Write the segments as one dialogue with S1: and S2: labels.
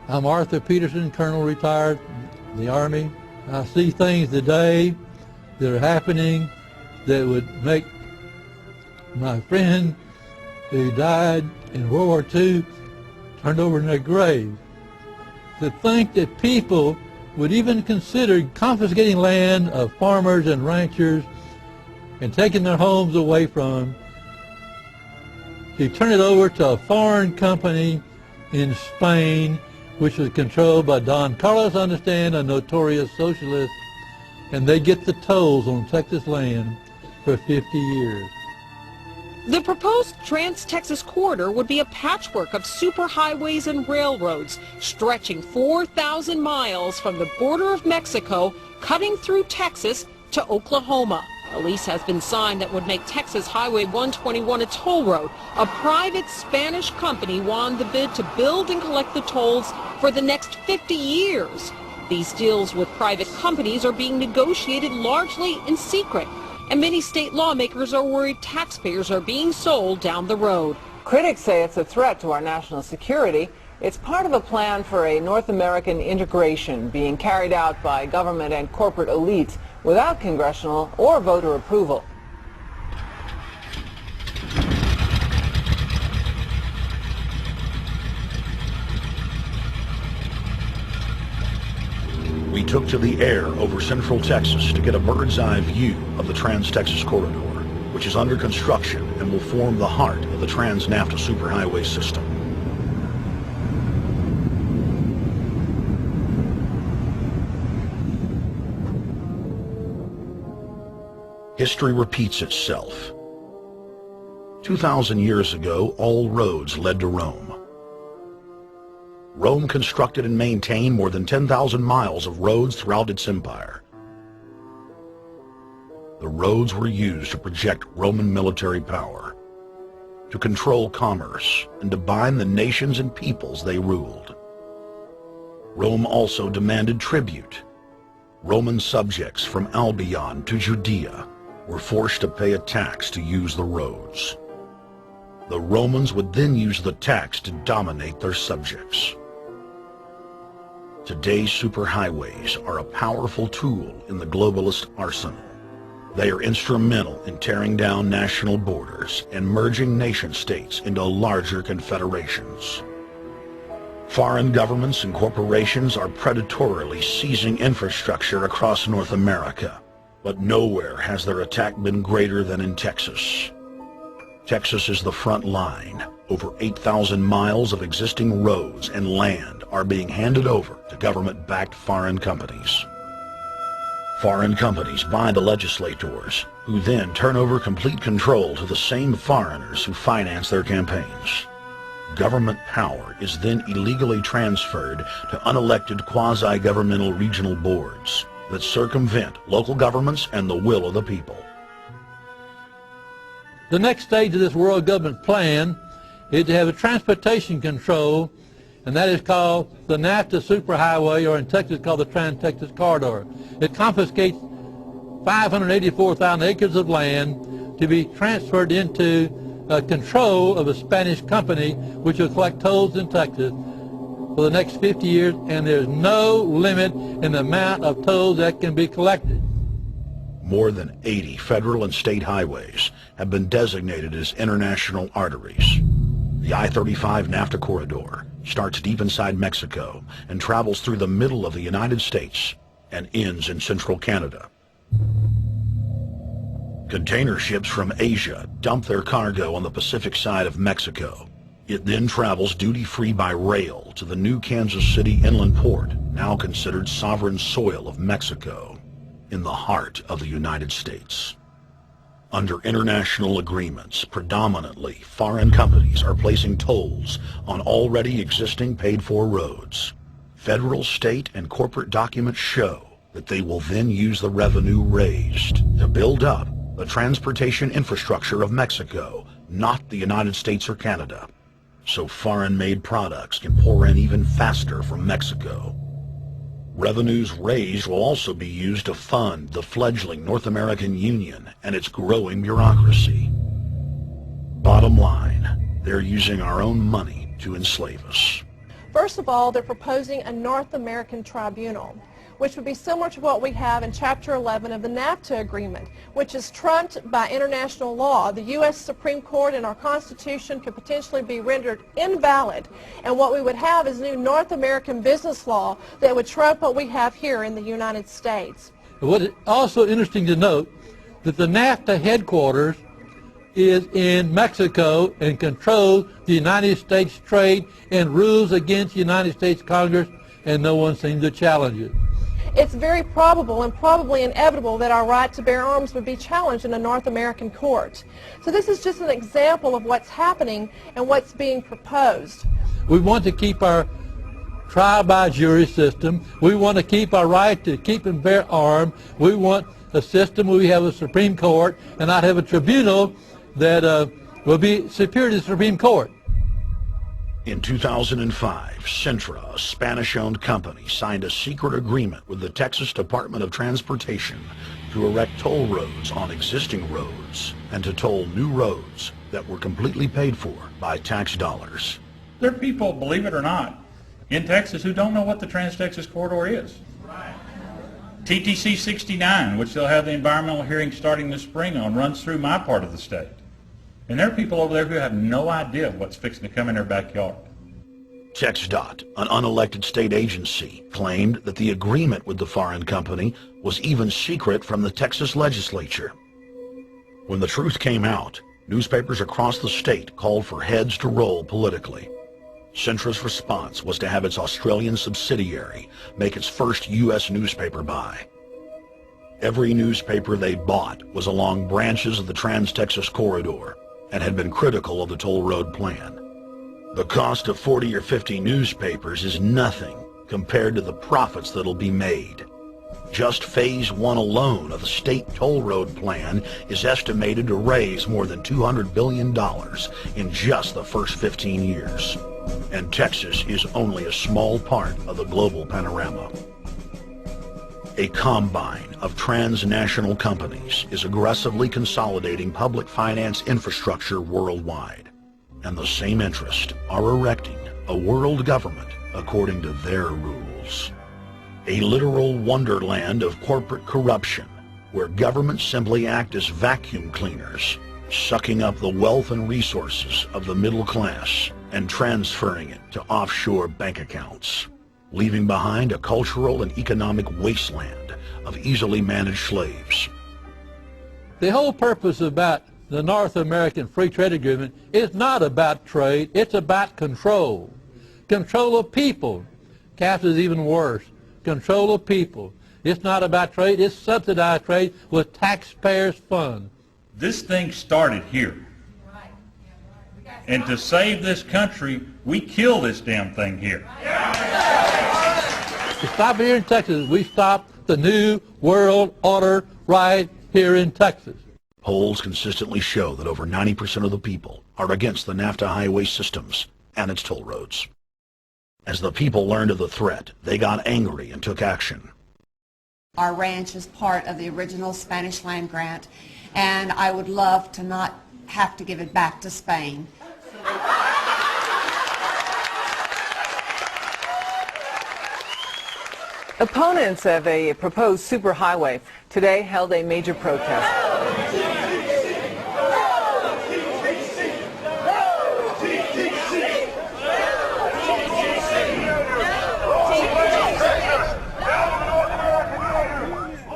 S1: I'm Arthur Peterson, Colonel retired in the Army. I see things today that are happening that would make my friend who died in World War II turned over in their grave. To think that people would even consider confiscating land of farmers and ranchers and taking their homes away from them to turn it over to a foreign company in Spain, which was controlled by Don Carlos, I understand, a notorious socialist, and they get the tolls on Texas land for 50 years.
S2: The proposed Trans-Texas corridor would be a patchwork of superhighways and railroads stretching 4,000 miles from the border of Mexico, cutting through Texas to Oklahoma. A lease has been signed that would make Texas Highway 121 a toll road. A private Spanish company won the bid to build and collect the tolls for the next 50 years. These deals with private companies are being negotiated largely in secret, and many state lawmakers are worried taxpayers are being sold down the road.
S3: Critics say it's a threat to our national security. It's part of a plan for a North American integration being carried out by government and corporate elites without congressional or voter approval.
S4: We took to the air over central Texas to get a bird's-eye view of the Trans-Texas Corridor, which is under construction and will form the heart of the Trans-NAFTA superhighway system. History repeats itself. 2,000 years ago, all roads led to Rome. Rome constructed and maintained more than 10,000 miles of roads throughout its empire. The roads were used to project Roman military power, to control commerce, and to bind the nations and peoples they ruled. Rome also demanded tribute. Roman subjects from Albion to Judea were forced to pay a tax to use the roads. The Romans would then use the tax to dominate their subjects. Today's superhighways are a powerful tool in the globalist arsenal. They are instrumental in tearing down national borders and merging nation-states into larger confederations. Foreign governments and corporations are predatorily seizing infrastructure across North America, but nowhere has their attack been greater than in Texas. Texas is the front line. Over 8,000 miles of existing roads and land are being handed over to government-backed foreign companies. Foreign companies buy the legislators, who then turn over complete control to the same foreigners who finance their campaigns. Government power is then illegally transferred to unelected quasi-governmental regional boards that circumvent local governments and the will of the people.
S1: The next stage of this world government plan is to have a transportation control, and that is called the NAFTA superhighway, or in Texas called the Trans-Texas Corridor. It confiscates 584,000 acres of land to be transferred into control of a Spanish company which will collect tolls in Texas for the next 50 years, and there's no limit in the amount of tolls that can be collected.
S4: More than 80 federal and state highways have been designated as international arteries. The I-35 NAFTA corridor starts deep inside Mexico and travels through the middle of the United States and ends in central Canada. Container ships from Asia dump their cargo on the Pacific side of Mexico. It then travels duty-free by rail to the new Kansas City inland port, now considered sovereign soil of Mexico, in the heart of the United States. Under international agreements, predominantly foreign companies are placing tolls on already existing paid-for roads. Federal, state, and corporate documents show that they will then use the revenue raised to build up the transportation infrastructure of Mexico, not the United States or Canada, so foreign-made products can pour in even faster from Mexico. Revenues raised will also be used to fund the fledgling North American Union and its growing bureaucracy. Bottom line, they're using our own money to enslave us.
S5: First of all, they're proposing a North American tribunal, which would be similar to what we have in Chapter 11 of the NAFTA agreement, which is trumped by international law. The U.S. Supreme Court and our Constitution could potentially be rendered invalid, and what we would have is new North American business law that would trump what we have here in the United States.
S1: What is also interesting to note that the NAFTA headquarters is in Mexico and controls the United States trade and rules against the United States Congress, and no one seems to challenge it.
S5: It's very probable and probably inevitable that our right to bear arms would be challenged in a North American court. So this is just an example of what's happening and what's being proposed.
S1: We want to keep our trial by jury system. We want to keep our right to keep and bear arms. We want a system where we have a Supreme Court and not have a tribunal that will be superior to the Supreme Court.
S4: In 2005, Cintra, a Spanish-owned company, signed a secret agreement with the Texas Department of Transportation to erect toll roads on existing roads and to toll new roads that were completely paid for by tax dollars.
S6: There are people, believe it or not, in Texas who don't know what the Trans-Texas Corridor is. TTC 69, which they'll have the environmental hearing starting this spring on, runs through my part of the state. And there are people over there who have no idea what's fixing to come in their backyard.
S4: TxDOT, an unelected state agency, claimed that the agreement with the foreign company was even secret from the Texas legislature. When the truth came out, newspapers across the state called for heads to roll politically. Cintra's response was to have its Australian subsidiary make its first U.S. newspaper buy. Every newspaper they bought was along branches of the Trans-Texas Corridor and had been critical of the toll road plan. The cost of 40 or 50 newspapers is nothing compared to the profits that'll be made. Just Phase 1 alone of the state toll road plan is estimated to raise more than $200 billion in just the first 15 years. And Texas is only a small part of the global panorama. A combine of transnational companies is aggressively consolidating public finance infrastructure worldwide, and the same interests are erecting a world government according to their rules. A literal wonderland of corporate corruption, where governments simply act as vacuum cleaners, sucking up the wealth and resources of the middle class and transferring it to offshore bank accounts, leaving behind a cultural and economic wasteland of easily managed slaves.
S1: The whole purpose about the North American Free Trade Agreement is not about trade, it's about control. Control of people. CAFTA is even worse. Control of people. It's not about trade, it's subsidized trade with taxpayers' funds.
S6: This thing started here. And to save this country, we kill this damn thing here.
S1: To stop here in Texas, we stop the new world order right here in Texas.
S4: Polls consistently show that over 90% of the people are against the NAFTA highway systems and its toll roads. As the people learned of the threat, they got angry and took action.
S7: Our ranch is part of the original Spanish land grant, and I would love to not have to give it back to Spain.
S3: Opponents of a proposed superhighway today held a major protest.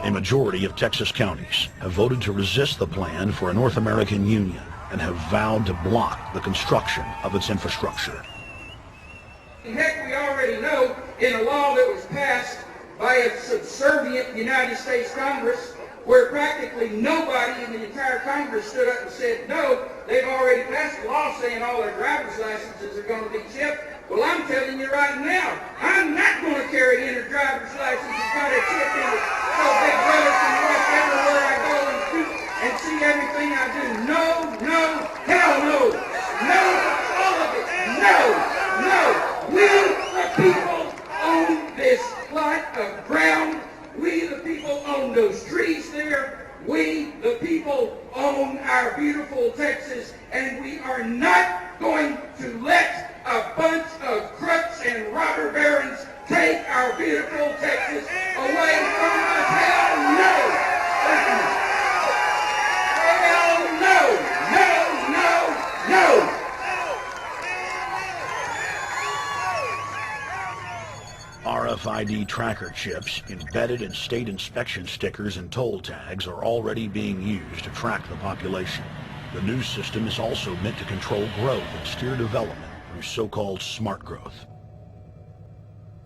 S4: A majority of Texas counties have voted to resist the plan for a North American Union and have vowed to block the construction of its infrastructure.
S8: Heck, we already know in a law that was passed by a subservient United States Congress, where practically nobody in the entire Congress stood up and said no, they've already passed a law saying all their driver's licenses are going to be chipped. Well, I'm telling you right now, I'm not going to carry in a driver's license that's got a chip in it, so Big Brother can watch everywhere I go and shoot and see everything I do. No, no, hell no. No, all of it. No, no. We, the people, own this plot of ground. We, the people, own those trees there. We, the people, own our beautiful Texas, and we are not going to let a bunch of crooks and
S4: RFID tracker chips embedded in state inspection stickers and toll tags are already being used to track the population. The new system is also meant to control growth and steer development through so-called smart growth.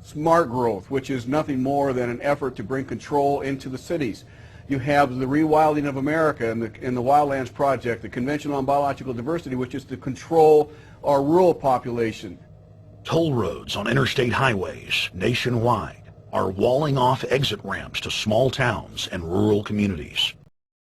S9: Smart growth, which is nothing more than an effort to bring control into the cities. You have the rewilding of America in the Wildlands Project, the Convention on Biological Diversity, which is to control our rural population.
S4: Toll roads on interstate highways nationwide are walling off exit ramps to small towns and rural communities.